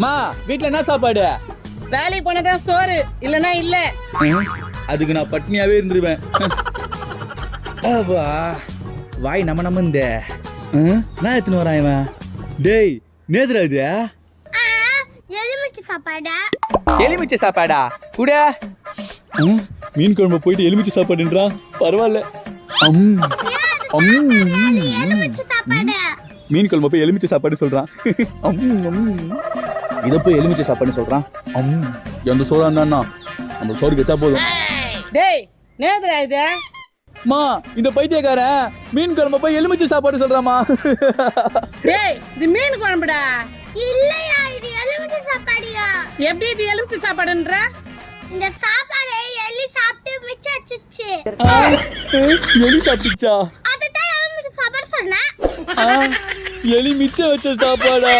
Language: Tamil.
மா வீட்ல என்ன சாப்பாடு? வேலைக்கு போனதான் சோறு, இல்லனா இல்ல. அதுக்கு நான் பட்னியாவே இருந்துருவேன். வாய் நம்ம இந்த நான் எத்தனை வரான் இவன்? டேய் நேதுரா இது எலுமிச்சை சாப்பாடா? எலுமிச்சை சாப்பாடா கூட? மீன் குழம்பு போயிட்டு எலுமிச்சை சாப்பாடுன்றான். பரவாயில்ல. எலுமிச்சை சாப்பாடு. மீன் குழம்பு போய் எலுமிச்சை சாப்பாடு சொல்றான். இத போய் எலுமிச்சை சாப்பாடு சொல்றான். எந்த சோறா இருந்தா நம்ம சோறு வச்சா போதும். டேய் நேதுரா இது? மா இந்த பைத்தியக்காரன் மீன் குழம்பு போய் எலுமிச்சை சாப்பாடு சொல்றாமா. டேய் இது மீன் குழம்புடா. இல்லையா, இது எலுமிச்சை சாப்பாடுயா. எப்படி இது எலுமிச்சை சாப்பாடுன்ற? இந்த சாப்பாடை எலி சாப்பிட்டு மிச்சம் வச்சிச்சு. எலி சாப்பிடுச்சா? அதுதான் எலுமிச்சை சாப்பாடு சொன்னேன். எலி மிச்சம் வச்ச சாப்பாடா?